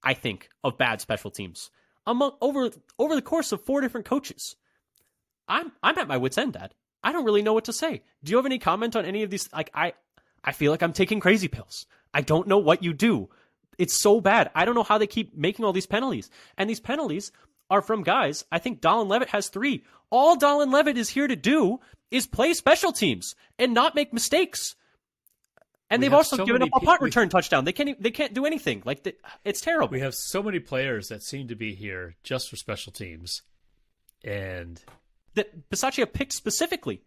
I think, of bad special teams over the course of 4 different coaches. I'm at my wit's end, Dad. I don't really know what to say. Do you have any comment on any of these? Like I feel like I'm taking crazy pills. I don't know what you do. It's so bad. I don't know how they keep making all these penalties. And these penalties are from guys. I think Dallin Levitt has 3. All Dallin Levitt is here to do is play special teams and not make mistakes. And they've also given up a punt return touchdown. They can't do anything. It's terrible. We have so many players that seem to be here just for special teams. And that Bisaccia picked specifically.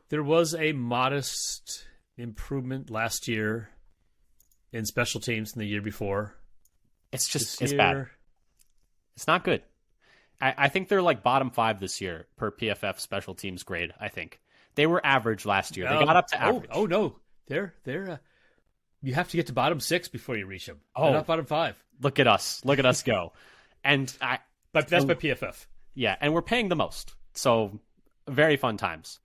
There was a modest improvement last year in special teams than the year before. It's bad. It's not good. I think they're like bottom 5 this year per PFF special teams grade, I think. They were average last year. They got up to average. Oh no. They're you have to get to bottom 6 before you reach them. Oh, they're not bottom 5. Look at us go. And but that's by PFF. Yeah, and we're paying the most. So very fun times.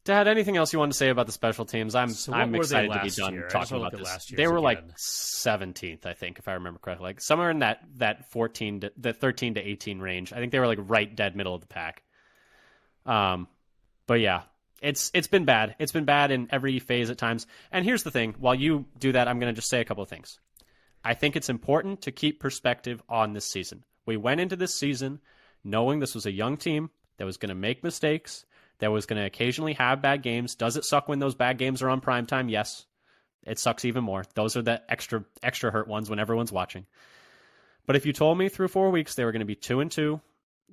Dad, anything else you want to say about the special teams? I'm excited to be done talking about this. They were like 17th, I think, if I remember correctly. Like somewhere in that 13 to 18 range. I think they were like right dead middle of the pack. But yeah, it's been bad. It's been bad in every phase at times. And here's the thing. While you do that, I'm going to just say a couple of things. I think it's important to keep perspective on this season. We went into this season knowing this was a young team that was going to make mistakes, that was going to occasionally have bad games. Does it suck when those bad games are on primetime? Yes. It sucks even more. Those are the extra hurt ones when everyone's watching. But if you told me through 4 weeks they were going to be 2-2,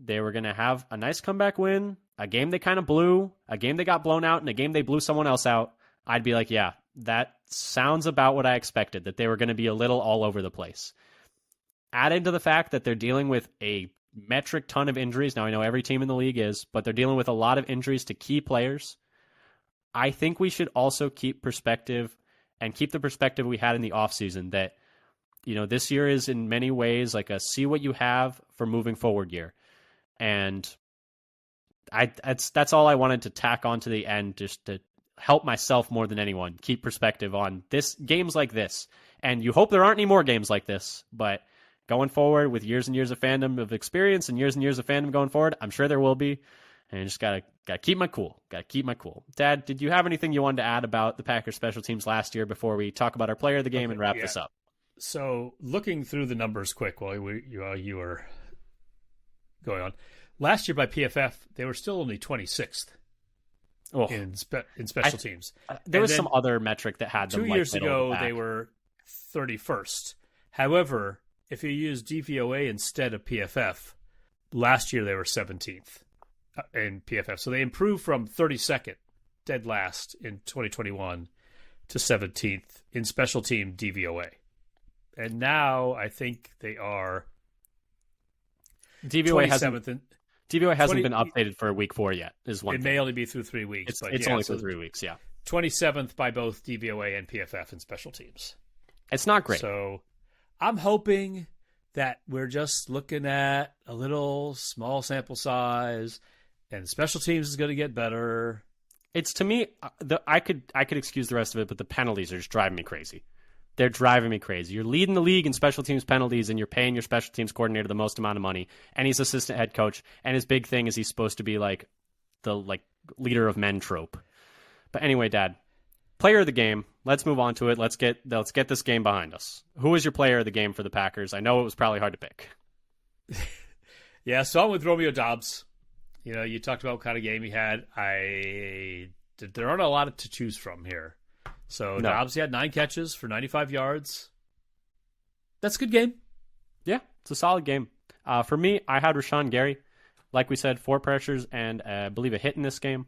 they were going to have a nice comeback win, a game they kind of blew, a game they got blown out, and a game they blew someone else out, I'd be like, yeah, that sounds about what I expected, that they were going to be a little all over the place. Add into the fact that they're dealing with a metric ton of injuries. Now, I know every team in the league is, but they're dealing with a lot of injuries to key players. I think we should also keep perspective and keep the perspective we had in the offseason that, this year is in many ways like a see what you have for moving forward year. And that's all I wanted to tack on to the end, just to help myself more than anyone keep perspective on games like this. And you hope there aren't any more games like this, but going forward with years and years of fandom of experience and years of fandom going forward, I'm sure there will be. And just gotta keep my cool. Dad, did you have anything you wanted to add about the Packers special teams last year before we talk about our player of the game and wrap this up? So looking through the numbers quick while you were going on, last year by PFF they were still only 26th Oh, in special teams. There was some other metric that had them 2 like years middle of ago the pack. they were 31st. However, if you use DVOA instead of PFF, last year they were 17th in PFF. So they improved from 32nd, dead last in 2021, to 17th in special team DVOA. And now I think they are DVOA hasn't 27th. been updated for week 4 yet. Is one It thing. may only be through 3 weeks. It's only for 3 weeks. Yeah, 27th by both DVOA and PFF in special teams. it's not great. So I'm hoping that we're just looking at a little small sample size, and special teams is going to get better. It's, to me, I could excuse the rest of it, but the penalties are just driving me crazy. They're driving me crazy. You're leading the league in special teams penalties, and you're paying your special teams coordinator the most amount of money, and he's assistant head coach, and his big thing is he's supposed to be like the leader of men trope. But anyway, Dad, player of the game. Let's move on to it. Let's get this game behind us. Who was your player of the game for the Packers? I know it was probably hard to pick. Yeah, so I'm with Romeo Doubs. You know, you talked about what kind of game he had. There aren't a lot to choose from here. So No. Dobbs, he had 9 catches for 95 yards. That's a good game. Yeah, it's a solid game. For me, I had Rashawn Gary. Like we said, 4 pressures and I believe a hit in this game.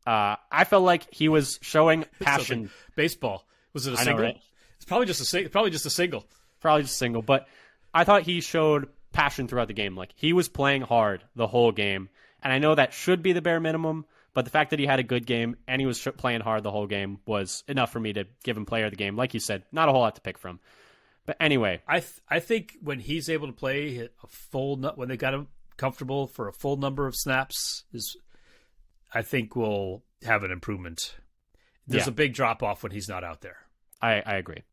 I felt like he was showing passion. Like baseball. Was it a I know, single? right? It's probably just a single. Probably just a single, but I thought he showed passion throughout the game. Like, he was playing hard the whole game, and I know that should be the bare minimum, but the fact that he had a good game and he was playing hard the whole game was enough for me to give him player of the game. Like you said, not a whole lot to pick from. But anyway, I think when he's able to play a full, when they got him comfortable for a full number of snaps, I think we'll have an improvement. There's a big drop off when he's not out there. I agree.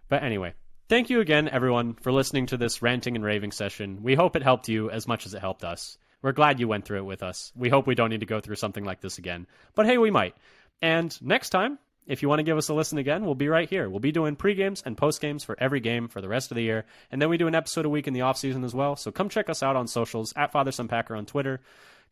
But anyway, thank you again, everyone, for listening to this ranting and raving session. We hope it helped you as much as it helped us. We're glad you went through it with us. We hope we don't need to go through something like this again. But hey, we might. And next time, if you want to give us a listen again, we'll be right here. We'll be doing pre-games and post-games for every game for the rest of the year. And then we do an episode a week in the off-season as well. So come check us out on socials, at FatherSonPacker on Twitter.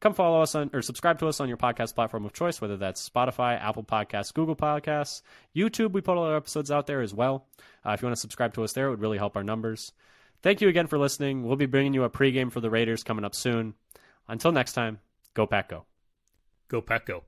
Come follow us on, or subscribe to us on your podcast platform of choice, whether that's Spotify, Apple Podcasts, Google Podcasts, YouTube. We put all our episodes out there as well. If you want to subscribe to us there, it would really help our numbers. Thank you again for listening. We'll be bringing you a pregame for the Raiders coming up soon. Until next time, go Pack Go. Go Pack Go.